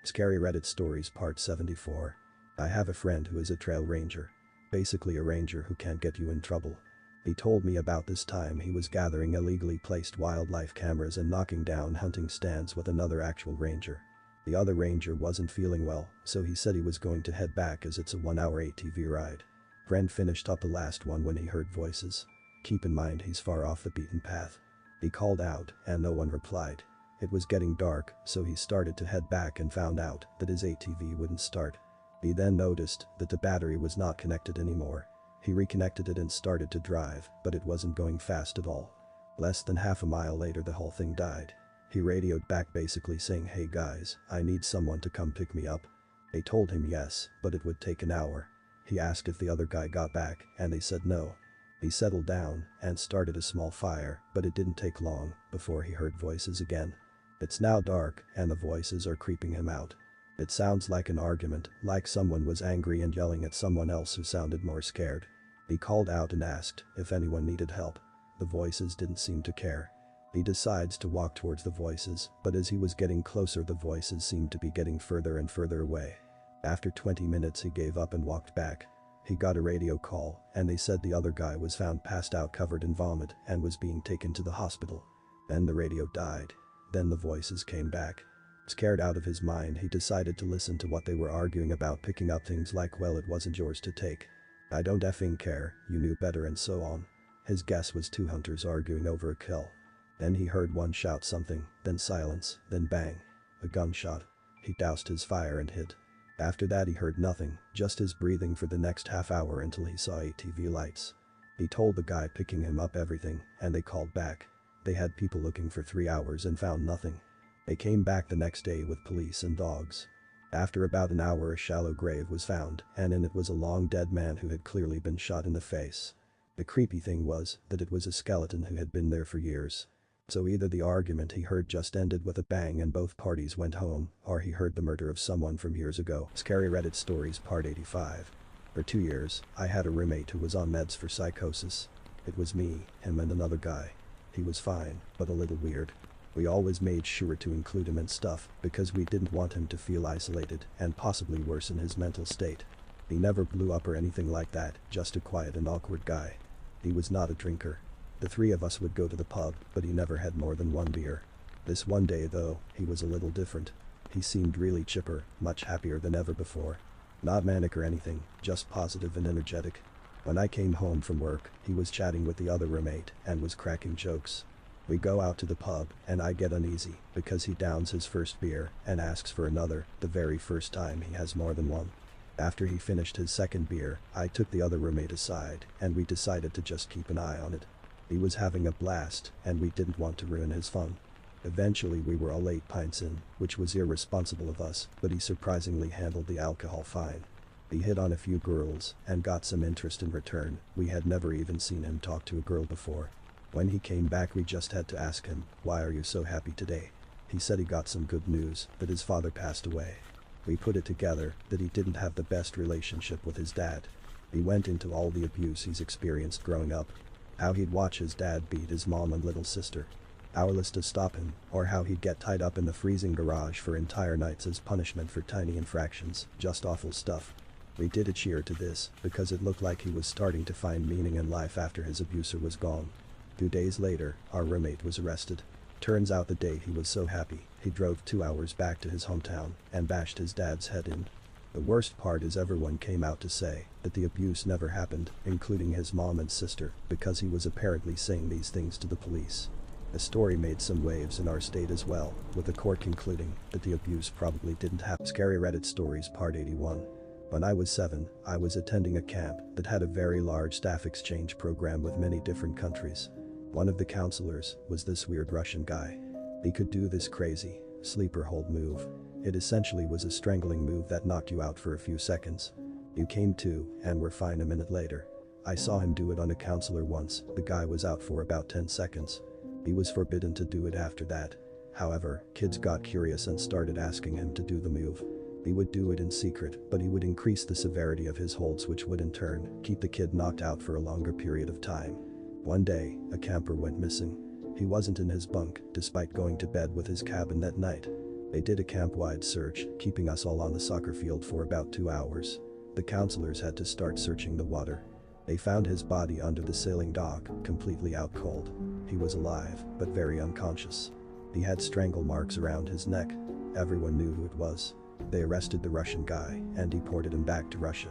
Scary Reddit Stories Part 74. I have a friend who is a trail ranger. Basically a ranger who can't get you in trouble. He told me about this time he was gathering illegally placed wildlife cameras and knocking down hunting stands with another actual ranger. The other ranger wasn't feeling well, so he said he was going to head back as it's a 1-hour ATV ride. Friend finished up the last one when he heard voices. Keep in mind he's far off the beaten path. He called out and no one replied. It was getting dark, so he started to head back and found out that his ATV wouldn't start. He then noticed that the battery was not connected anymore. He reconnected it and started to drive, but it wasn't going fast at all. Less than half a mile later the whole thing died. He radioed back basically saying, "Hey guys, I need someone to come pick me up." They told him yes, but it would take an hour. He asked if the other guy got back, and they said no. He settled down and started a small fire, but it didn't take long before he heard voices again. It's now dark and the voices are creeping him out. It sounds like an argument, like someone was angry and yelling at someone else who sounded more scared. He called out and asked if anyone needed help. The voices didn't seem to care. He decides to walk towards the voices, but as he was getting closer the voices seemed to be getting further and further away. After 20 minutes he gave up and walked back. He got a radio call and they said the other guy was found passed out covered in vomit and was being taken to the hospital. Then the radio died. Then the voices came back. Scared out of his mind he decided to listen to what they were arguing about, picking up things like, "Well, it wasn't yours to take. I don't effing care, you knew better," and so on. His guess was two hunters arguing over a kill. Then he heard one shout something, then silence, then bang. A gunshot. He doused his fire and hid. After that he heard nothing, just his breathing for the next half hour until he saw ATV lights. He told the guy picking him up everything, and they called back. They had people looking for 3 hours and found nothing. They came back the next day with police and dogs. After about an hour a shallow grave was found, and in it was a long dead man who had clearly been shot in the face. The creepy thing was that it was a skeleton who had been there for years. So either the argument he heard just ended with a bang and both parties went home, or he heard the murder of someone from years ago. Scary Reddit Stories Part 85. For 2 years, I had a roommate who was on meds for psychosis. It was me, him and another guy. He was fine, but a little weird. We always made sure to include him in stuff because we didn't want him to feel isolated and possibly worsen his mental state. He never blew up or anything like that, just a quiet and awkward guy. He was not a drinker. The three of us would go to the pub, but he never had more than one beer. This one day though, he was a little different. He seemed really chipper, much happier than ever before. Not manic or anything, just positive and energetic. When I came home from work, he was chatting with the other roommate and was cracking jokes. We go out to the pub and I get uneasy because he downs his first beer and asks for another, the very first time he has more than one. After he finished his second beer, I took the other roommate aside and we decided to just keep an eye on it. He was having a blast and we didn't want to ruin his fun. Eventually we were all 8 pints in, which was irresponsible of us, but he surprisingly handled the alcohol fine. He hit on a few girls and got some interest in return. We had never even seen him talk to a girl before. When he came back we just had to ask him, "Why are you so happy today?" He said he got some good news, that his father passed away. We put it together that he didn't have the best relationship with his dad. He went into all the abuse he's experienced growing up. How he'd watch his dad beat his mom and little sister. Powerless to stop him, or how he'd get tied up in the freezing garage for entire nights as punishment for tiny infractions, just awful stuff. We did a cheer to this because it looked like he was starting to find meaning in life after his abuser was gone. 2 days later, our roommate was arrested. Turns out the day he was so happy, he drove 2 hours back to his hometown and bashed his dad's head in. The worst part is everyone came out to say that the abuse never happened, including his mom and sister, because he was apparently saying these things to the police. The story made some waves in our state as well, with the court concluding that the abuse probably didn't happen. Scary Reddit Stories Part 81. When I was 7, I was attending a camp that had a very large staff exchange program with many different countries. One of the counselors was this weird Russian guy. He could do this crazy, sleep or hold move. It essentially was a strangling move that knocked you out for a few seconds. You came to and were fine a minute later. I saw him do it on a counselor once. The guy was out for about 10 seconds. He was forbidden to do it after that. However, kids got curious and started asking him to do the move. He would do it in secret, but he would increase the severity of his holds, which would in turn keep the kid knocked out for a longer period of time. One day, a camper went missing. He wasn't in his bunk, despite going to bed with his cabin that night. They did a camp-wide search, keeping us all on the soccer field for about 2 hours. The counselors had to start searching the water. They found his body under the sailing dock, completely out cold. He was alive, but very unconscious. He had strangle marks around his neck. Everyone knew who it was. They arrested the Russian guy and deported him back to Russia.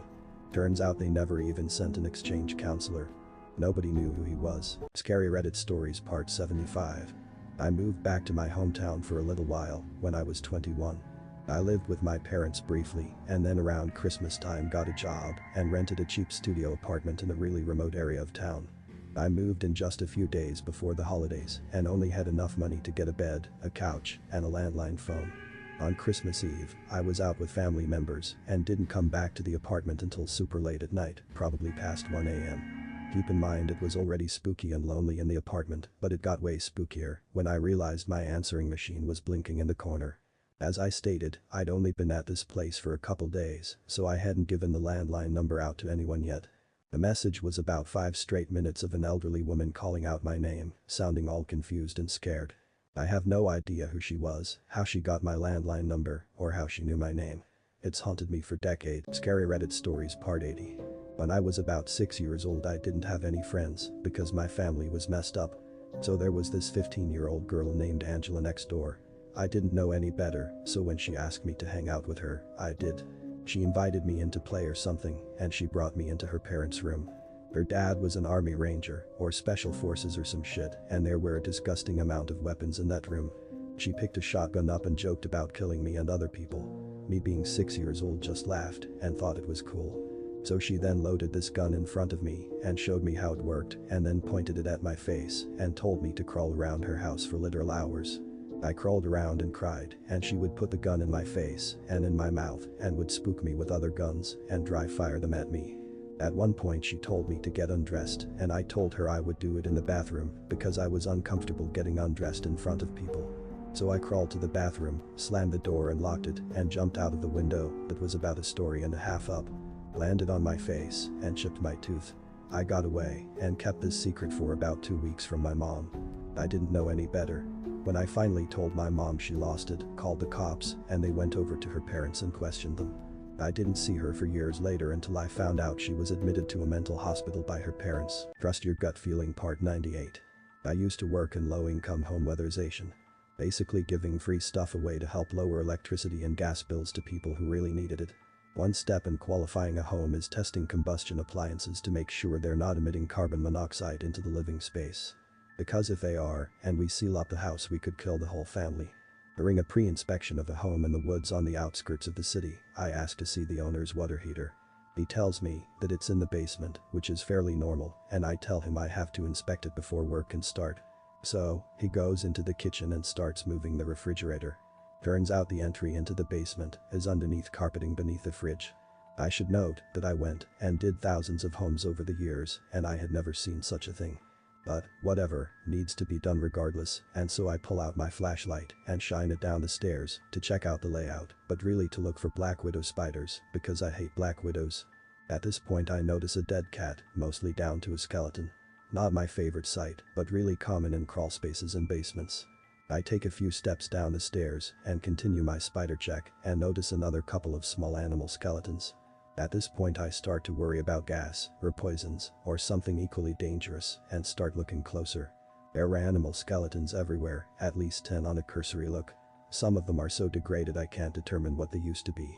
Turns out they never even sent an exchange counselor. Nobody knew who he was. Scary Reddit Stories Part 75. I moved back to my hometown for a little while when I was 21. I lived with my parents briefly and then around Christmas time got a job and rented a cheap studio apartment in a really remote area of town. I moved in just a few days before the holidays and only had enough money to get a bed, a couch, and a landline phone. On Christmas Eve, I was out with family members and didn't come back to the apartment until super late at night, probably past 1 a.m. Keep in mind it was already spooky and lonely in the apartment, but it got way spookier when I realized my answering machine was blinking in the corner. As I stated, I'd only been at this place for a couple days, so I hadn't given the landline number out to anyone yet. The message was about 5 straight minutes of an elderly woman calling out my name, sounding all confused and scared. I have no idea who she was, how she got my landline number, or how she knew my name. It's haunted me for decades. Scary Reddit Stories Part 80. When I was about 6 years old I didn't have any friends because my family was messed up. So there was this 15-year-old girl named Angela next door. I didn't know any better, so when she asked me to hang out with her, I did. She invited me in to play or something, and she brought me into her parents' room. Her dad was an army ranger, or special forces or some shit, and there were a disgusting amount of weapons in that room. She picked a shotgun up and joked about killing me and other people. Me being 6 years old just laughed and thought it was cool. So she then loaded this gun in front of me and showed me how it worked and then pointed it at my face and told me to crawl around her house for literal hours. I crawled around and cried, and she would put the gun in my face and in my mouth and would spook me with other guns and dry fire them at me. At one point she told me to get undressed and I told her I would do it in the bathroom because I was uncomfortable getting undressed in front of people. So I crawled to the bathroom, slammed the door and locked it and jumped out of the window that was about 1.5 stories up. Landed on my face and chipped my tooth. I got away and kept this secret for about 2 weeks from my mom. I didn't know any better. When I finally told my mom she lost it, called the cops, and they went over to her parents and questioned them. I didn't see her for years later until I found out she was admitted to a mental hospital by her parents. Trust Your Gut Feeling Part 98. I used to work in low-income home weatherization. Basically giving free stuff away to help lower electricity and gas bills to people who really needed it. One step in qualifying a home is testing combustion appliances to make sure they're not emitting carbon monoxide into the living space. Because if they are, and we seal up the house we could kill the whole family. During a pre-inspection of a home in the woods on the outskirts of the city, I asked to see the owner's water heater. He tells me that it's in the basement, which is fairly normal, and I tell him I have to inspect it before work can start. So, he goes into the kitchen and starts moving the refrigerator. Turns out the entry into the basement is underneath carpeting beneath the fridge. I should note that I went and did thousands of homes over the years and I had never seen such a thing. But, whatever, needs to be done regardless, and so I pull out my flashlight and shine it down the stairs to check out the layout, but really to look for black widow spiders, because I hate black widows. At this point I notice a dead cat, mostly down to a skeleton. Not my favorite sight, but really common in crawl spaces and basements. I take a few steps down the stairs and continue my spider check and notice another couple of small animal skeletons. At this point I start to worry about gas, or poisons, or something equally dangerous, and start looking closer. There are animal skeletons everywhere, at least 10 on a cursory look. Some of them are so degraded I can't determine what they used to be.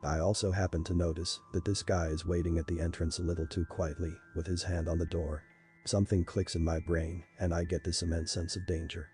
I also happen to notice that this guy is waiting at the entrance a little too quietly, with his hand on the door. Something clicks in my brain, and I get this immense sense of danger.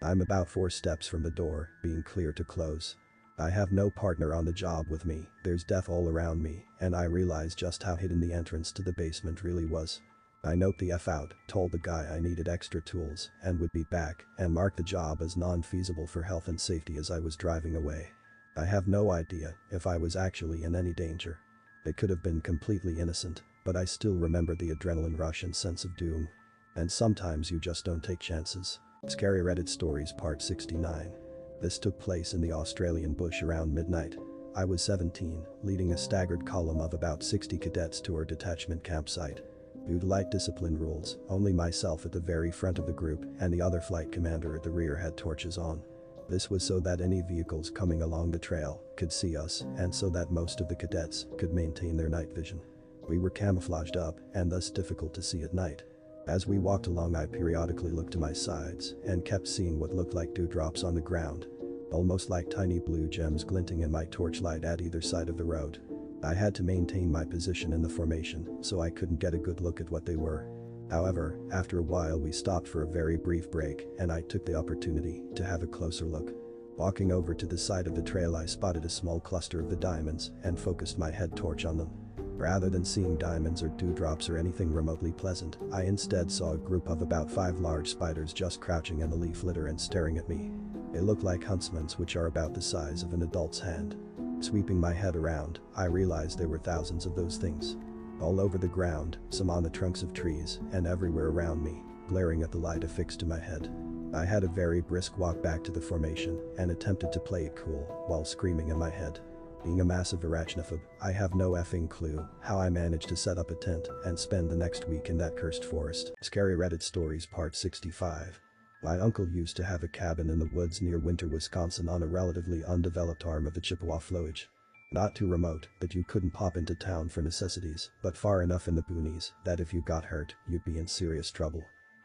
I'm about 4 steps from the door, being clear to close. I have no partner on the job with me, there's death all around me, and I realize just how hidden the entrance to the basement really was. I note the F out, told the guy I needed extra tools and would be back, and marked the job as non-feasible for health and safety as I was driving away. I have no idea if I was actually in any danger. It could have been completely innocent, but I still remember the adrenaline rush and sense of doom. And sometimes you just don't take chances. Scary Reddit Stories Part 69. This took place in the Australian bush around midnight. I was 17, leading a staggered column of about 60 cadets to our detachment campsite. Due to light discipline rules, only myself at the very front of the group and the other flight commander at the rear had torches on. This was so that any vehicles coming along the trail could see us and so that most of the cadets could maintain their night vision. We were camouflaged up and thus difficult to see at night. As we walked along, I periodically looked to my sides and kept seeing what looked like dewdrops on the ground, almost like tiny blue gems glinting in my torchlight at either side of the road. I had to maintain my position in the formation so I couldn't get a good look at what they were. However, after a while we stopped for a very brief break and I took the opportunity to have a closer look. Walking over to the side of the trail, I spotted a small cluster of the diamonds and focused my head torch on them. Rather than seeing diamonds or dewdrops or anything remotely pleasant, I instead saw a group of about 5 large spiders just crouching in the leaf litter and staring at me. They looked like huntsmen's, which are about the size of an adult's hand. Sweeping my head around, I realized there were thousands of those things. All over the ground, some on the trunks of trees, and everywhere around me, glaring at the light affixed to my head. I had a very brisk walk back to the formation and attempted to play it cool while screaming in my head. Being a massive arachnophobe, I have no effing clue how I managed to set up a tent and spend the next week in that cursed forest. Scary Reddit Stories Part 65. My uncle used to have a cabin in the woods near Winter, Wisconsin on a relatively undeveloped arm of the Chippewa flowage. Not too remote that you couldn't pop into town for necessities, but far enough in the boonies that if you got hurt, you'd be in serious trouble.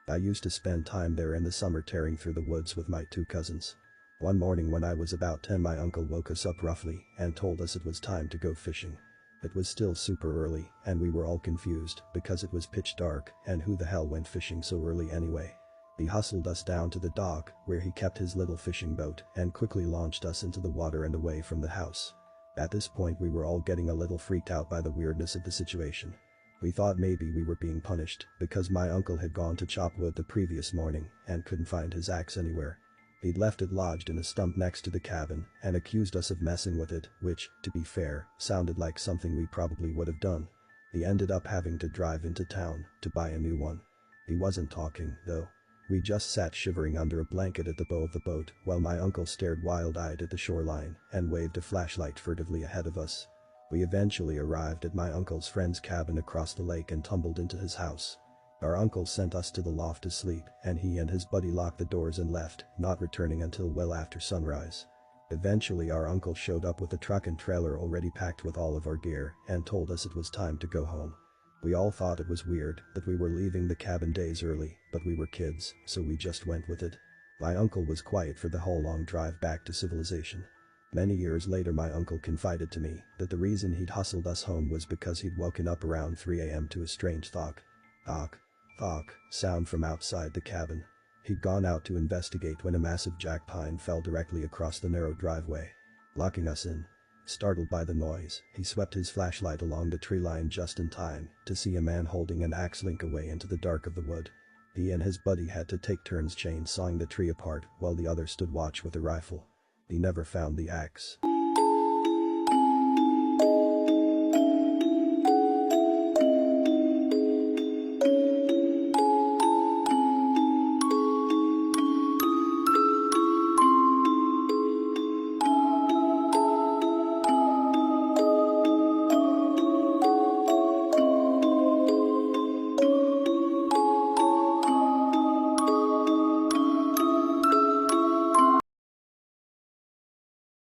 I used to spend time there in the summer tearing through the woods with my 2 cousins. One morning when I was about 10, my uncle woke us up roughly and told us it was time to go fishing. It was still super early and we were all confused because it was pitch dark and who the hell went fishing so early anyway. He hustled us down to the dock where he kept his little fishing boat and quickly launched us into the water and away from the house. At this point we were all getting a little freaked out by the weirdness of the situation. We thought maybe we were being punished because my uncle had gone to chop wood the previous morning and couldn't find his axe anywhere. He'd left it lodged in a stump next to the cabin and accused us of messing with it, which, to be fair, sounded like something we probably would have done. He ended up having to drive into town to buy a new one. He wasn't talking, though. We just sat shivering under a blanket at the bow of the boat while my uncle stared wild-eyed at the shoreline and waved a flashlight furtively ahead of us. We eventually arrived at my uncle's friend's cabin across the lake and tumbled into his house. Our uncle sent us to the loft to sleep and he and his buddy locked the doors and left, not returning until well after sunrise. Eventually our uncle showed up with a truck and trailer already packed with all of our gear and told us it was time to go home. We all thought it was weird that we were leaving the cabin days early, but we were kids, so we just went with it. My uncle was quiet for the whole long drive back to civilization. Many years later my uncle confided to me that the reason he'd hustled us home was because he'd woken up around 3 a.m. to a strange thok sound from outside the cabin. He'd gone out to investigate when a massive jack pine fell directly across the narrow driveway, locking us in. Startled by the noise, he swept his flashlight along the tree line just in time to see a man holding an axe link away into the dark of the wood. He and his buddy had to take turns chainsawing the tree apart while the other stood watch with a rifle. He never found the axe.